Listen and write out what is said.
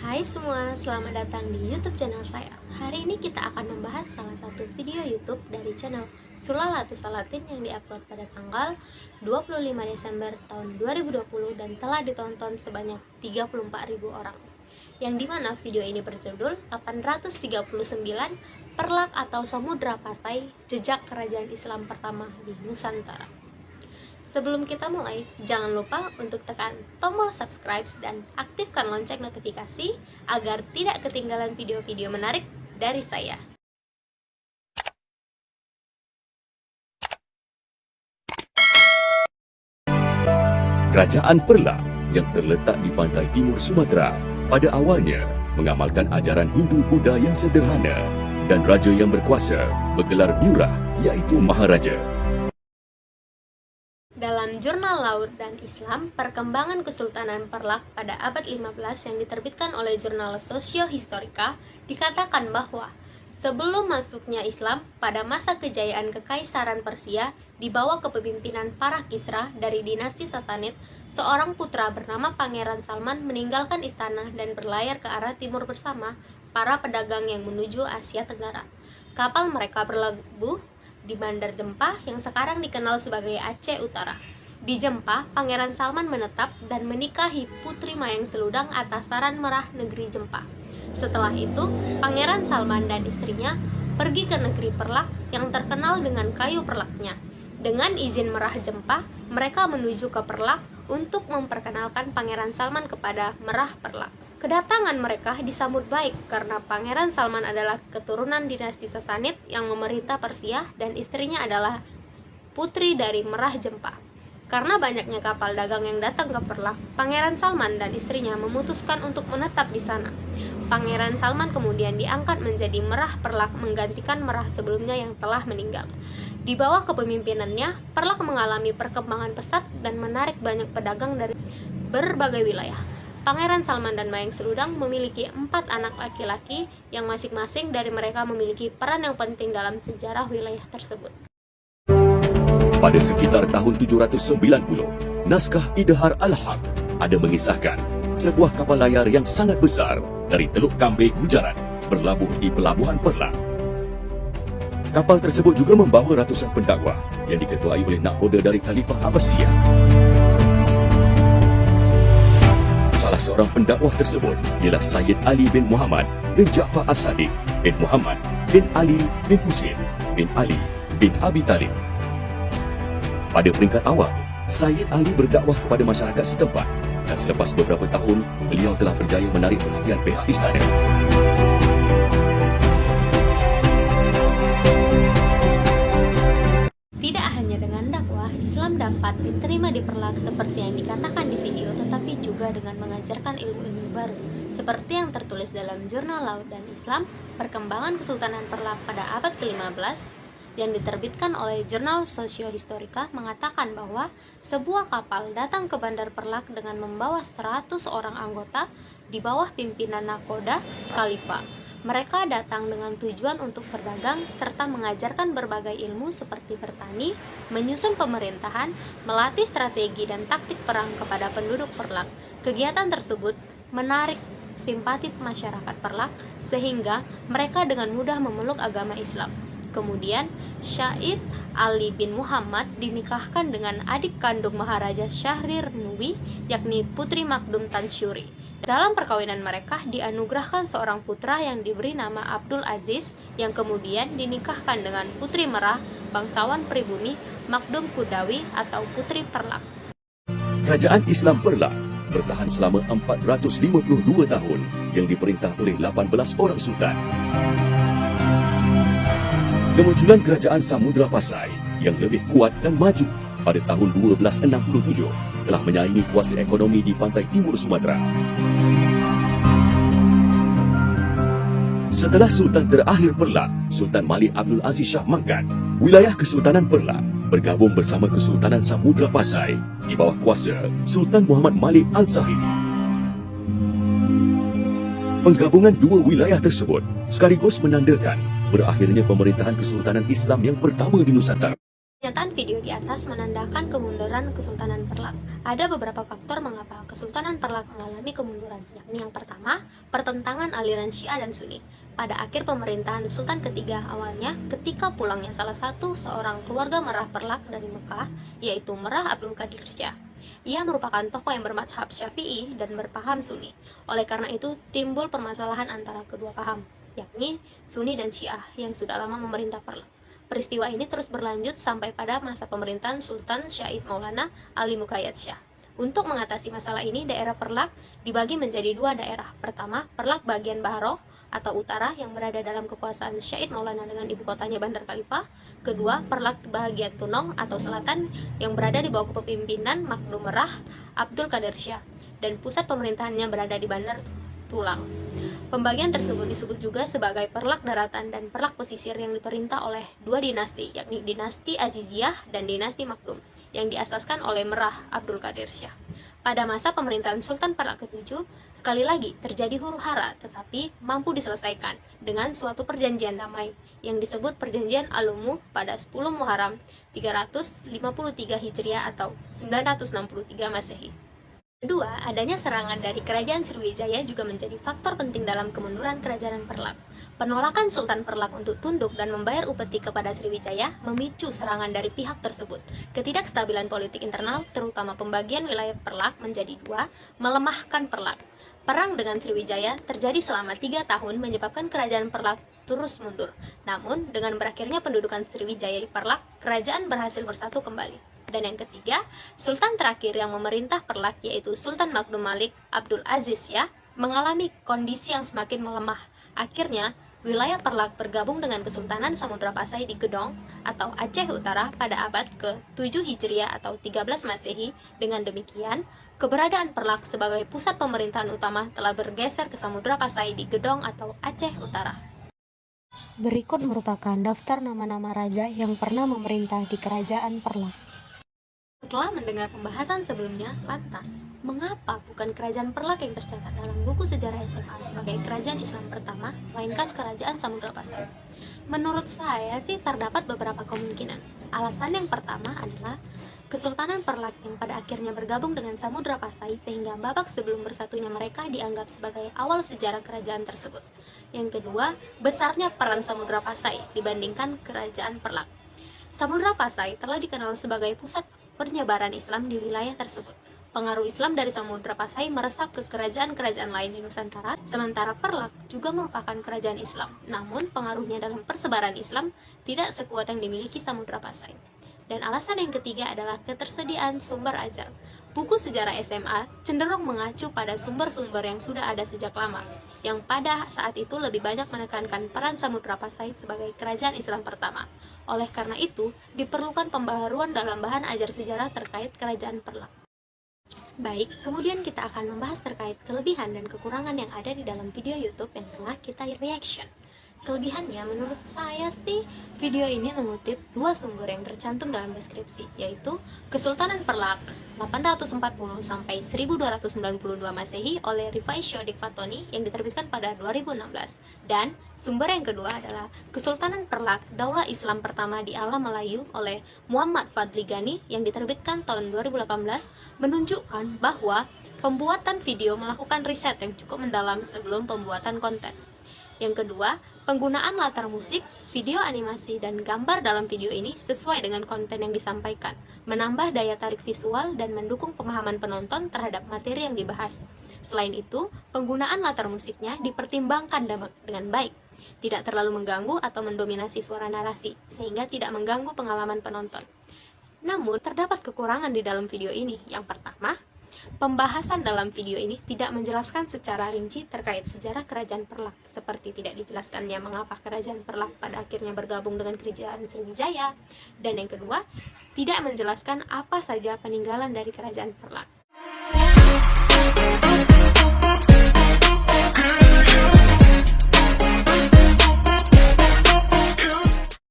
Hai semua, selamat datang di YouTube channel saya. Hari ini kita akan membahas salah satu video YouTube dari channel Sulalatus Salatin yang diupload pada tanggal 25 Desember tahun 2020 dan telah ditonton sebanyak 34.000 orang. Yang dimana video ini berjudul 839 Perlak atau Samudra Pasai, Jejak Kerajaan Islam Pertama di Nusantara. Sebelum kita mulai, jangan lupa untuk tekan tombol subscribe dan aktifkan lonceng notifikasi agar tidak ketinggalan video-video menarik dari saya. Kerajaan Perlak yang terletak di pantai timur Sumatera pada awalnya mengamalkan ajaran Hindu-Buddha yang sederhana dan raja yang berkuasa bergelar Miurah iaitu Maharaja. Dalam Jurnal Laut dan Islam, Perkembangan Kesultanan Perlak pada abad 15 yang diterbitkan oleh Jurnal Sosiohistorika, dikatakan bahwa sebelum masuknya Islam, pada masa kejayaan Kekaisaran Persia, di bawah kepemimpinan para Kisra dari dinasti Sasanid, seorang putra bernama Pangeran Salman meninggalkan istana dan berlayar ke arah timur bersama para pedagang yang menuju Asia Tenggara. Kapal mereka berlabuh di Bandar Jempah yang sekarang dikenal sebagai Aceh Utara. Di Jempah, Pangeran Salman menetap dan menikahi Putri Mayang Seludang atas saran Merah negeri Jempah. Setelah itu, Pangeran Salman dan istrinya pergi ke negeri Perlak yang terkenal dengan kayu perlaknya. Dengan izin Merah Jempah, mereka menuju ke Perlak untuk memperkenalkan Pangeran Salman kepada Merah Perlak. Kedatangan mereka disambut baik karena Pangeran Salman adalah keturunan dinasti Sasanid yang memerintah Persia dan istrinya adalah putri dari Merah Jempah. Karena banyaknya kapal dagang yang datang ke Perlak, Pangeran Salman dan istrinya memutuskan untuk menetap di sana. Pangeran Salman kemudian diangkat menjadi Merah Perlak menggantikan Merah sebelumnya yang telah meninggal. Di bawah kepemimpinannya, Perlak mengalami perkembangan pesat dan menarik banyak pedagang dari berbagai wilayah. Pangeran Salman dan Mayang Seludang memiliki 4 anak laki-laki yang masing-masing dari mereka memiliki peran yang penting dalam sejarah wilayah tersebut. Pada sekitar tahun 790, naskah Idhar Al-Haq ada mengisahkan sebuah kapal layar yang sangat besar dari Teluk Kambe, Gujarat berlabuh di Pelabuhan Perlak. Kapal tersebut juga membawa ratusan pendakwah yang diketuai oleh nakhoda dari Khalifah Abbasiyah. Salah seorang pendakwah tersebut ialah Sayyid Ali bin Muhammad bin Ja'far As-Sadiq bin Muhammad bin Ali bin Husain bin Ali bin Abi Talib. Pada peringkat awal, Sayyid Ali berdakwah kepada masyarakat setempat dan selepas beberapa tahun, beliau telah berjaya menarik perhatian pihak istana. Tidak hanya dengan dakwah, Islam dapat diterima di Perlak seperti yang dikatakan di video, tetapi juga dengan mengajarkan ilmu-ilmu baru. Seperti yang tertulis dalam Jurnal Laut dan Islam, Perkembangan Kesultanan Perlak pada abad ke-15, yang diterbitkan oleh Jurnal Sosiohistorika mengatakan bahwa sebuah kapal datang ke Bandar Perlak dengan membawa 100 orang anggota di bawah pimpinan nakhoda Khalifah. Mereka datang dengan tujuan untuk berdagang serta mengajarkan berbagai ilmu seperti bertani, menyusun pemerintahan, melatih strategi dan taktik perang kepada penduduk Perlak. Kegiatan tersebut menarik simpati masyarakat Perlak sehingga mereka dengan mudah memeluk agama Islam. Kemudian, Syahid Ali bin Muhammad dinikahkan dengan adik kandung Maharaja Syahrir Nuwi, yakni Putri Makdum Tansyuri. Dalam perkawinan mereka dianugerahkan seorang putra yang diberi nama Abdul Aziz, yang kemudian dinikahkan dengan Putri Merah, bangsawan pribumi Makdum Kudawi atau Putri Perlak. Kerajaan Islam Perlak bertahan selama 452 tahun yang diperintah oleh 18 orang sultan. Kemunculan kerajaan Samudra Pasai yang lebih kuat dan maju pada tahun 1267 telah menyaingi kuasa ekonomi di pantai timur Sumatera. Setelah Sultan terakhir Perlak, Sultan Malik Abdul Aziz Shah mangkat, wilayah Kesultanan Perlak bergabung bersama Kesultanan Samudra Pasai di bawah kuasa Sultan Muhammad Malik Al-Sahid. Penggabungan dua wilayah tersebut sekaligus menandakan berakhirnya pemerintahan Kesultanan Islam yang pertama di Nusantara. Pernyataan video di atas menandakan kemunduran Kesultanan Perlak. Ada beberapa faktor mengapa Kesultanan Perlak mengalami kemunduran, yakni yang pertama, pertentangan aliran Syiah dan Sunni. Pada akhir pemerintahan Sultan ketiga awalnya, ketika pulangnya salah satu seorang keluarga Merah Perlak dari Mekah, yaitu Merah Abdul Qadir Syah. Ia merupakan tokoh yang bermadzhab Syafi'i dan berpaham Sunni. Oleh karena itu, timbul permasalahan antara kedua paham, yakni Sunni dan Syiah yang sudah lama memerintah Perlak. Peristiwa ini terus berlanjut sampai pada masa pemerintahan Sultan Syahid Maulana Ali Muqayyad Syah. Untuk mengatasi masalah ini, daerah Perlak dibagi menjadi dua daerah. Pertama, Perlak bagian Bahro atau utara yang berada dalam kekuasaan Syahid Maulana dengan ibu kotanya Bandar Khalifah. Kedua, Perlak bagian Tunong atau selatan yang berada di bawah kepemimpinan Makdum Merah Abdul Qadir Syah dan pusat pemerintahannya berada di Bandar Tulang. Pembagian tersebut disebut juga sebagai Perlak Daratan dan Perlak Pesisir yang diperintah oleh dua dinasti, yakni dinasti Aziziyah dan dinasti Makdum, yang diasaskan oleh Merah Abdul Qadir Syah. Pada masa pemerintahan Sultan Perlak ke-7, sekali lagi terjadi huru-hara tetapi mampu diselesaikan dengan suatu perjanjian damai yang disebut Perjanjian Al-Umu pada 10 Muharram 353 Hijriah atau 963 Masehi. Kedua, adanya serangan dari kerajaan Sriwijaya juga menjadi faktor penting dalam kemunduran kerajaan Perlak. Penolakan Sultan Perlak untuk tunduk dan membayar upeti kepada Sriwijaya memicu serangan dari pihak tersebut. Ketidakstabilan politik internal, terutama pembagian wilayah Perlak menjadi dua, melemahkan Perlak. Perang dengan Sriwijaya terjadi selama 3 tahun menyebabkan kerajaan Perlak terus mundur. Namun, dengan berakhirnya pendudukan Sriwijaya di Perlak, kerajaan berhasil bersatu kembali. Dan yang ketiga, Sultan terakhir yang memerintah Perlak yaitu Sultan Makdum Malik Abdul Aziz Syah mengalami kondisi yang semakin melemah. Akhirnya, wilayah Perlak bergabung dengan Kesultanan Samudra Pasai di Gedong atau Aceh Utara pada abad ke-7 Hijriah atau 13 Masehi. Dengan demikian, keberadaan Perlak sebagai pusat pemerintahan utama telah bergeser ke Samudra Pasai di Gedong atau Aceh Utara. Berikut merupakan daftar nama-nama raja yang pernah memerintah di kerajaan Perlak. Setelah mendengar pembahasan sebelumnya, lantas, mengapa bukan kerajaan Perlak yang tercatat dalam buku sejarah SMA sebagai kerajaan Islam pertama, melainkan kerajaan Samudra Pasai? Menurut saya sih terdapat beberapa kemungkinan. Alasan yang pertama adalah Kesultanan Perlak yang pada akhirnya bergabung dengan Samudra Pasai sehingga babak sebelum bersatunya mereka dianggap sebagai awal sejarah kerajaan tersebut. Yang kedua, besarnya peran Samudra Pasai dibandingkan kerajaan Perlak. Samudra Pasai telah dikenal sebagai pusat penyebaran Islam di wilayah tersebut. Pengaruh Islam dari Samudra Pasai meresap ke kerajaan-kerajaan lain di Nusantara, sementara Perlak juga merupakan kerajaan Islam. Namun, pengaruhnya dalam persebaran Islam tidak sekuat yang dimiliki Samudra Pasai. Dan alasan yang ketiga adalah ketersediaan sumber ajar. Buku sejarah SMA cenderung mengacu pada sumber-sumber yang sudah ada sejak lama, yang pada saat itu lebih banyak menekankan peran Samudra Pasai sebagai kerajaan Islam pertama. Oleh karena itu, diperlukan pembaharuan dalam bahan ajar sejarah terkait kerajaan Perlak. Baik, kemudian kita akan membahas terkait kelebihan dan kekurangan yang ada di dalam video YouTube yang telah kita reaction. Kelebihannya, menurut saya sih, video ini mengutip dua sumber yang tercantum dalam deskripsi, yaitu Kesultanan Perlak 840 sampai 1292 Masehi oleh Rifai Syodik Fatoni yang diterbitkan pada 2016. Dan sumber yang kedua adalah Kesultanan Perlak Daulah Islam Pertama di Alam Melayu oleh Muhammad Fadli Gani yang diterbitkan tahun 2018 menunjukkan bahwa pembuatan video melakukan riset yang cukup mendalam sebelum pembuatan konten. Yang kedua, penggunaan latar musik, video animasi, dan gambar dalam video ini sesuai dengan konten yang disampaikan, menambah daya tarik visual dan mendukung pemahaman penonton terhadap materi yang dibahas. Selain itu, penggunaan latar musiknya dipertimbangkan dengan baik, tidak terlalu mengganggu atau mendominasi suara narasi, sehingga tidak mengganggu pengalaman penonton. Namun, terdapat kekurangan di dalam video ini. Yang pertama, pembahasan dalam video ini tidak menjelaskan secara rinci terkait sejarah kerajaan Perlak, seperti tidak dijelaskannya mengapa kerajaan Perlak pada akhirnya bergabung dengan kerajaan Sriwijaya. Dan yang kedua, tidak menjelaskan apa saja peninggalan dari kerajaan Perlak.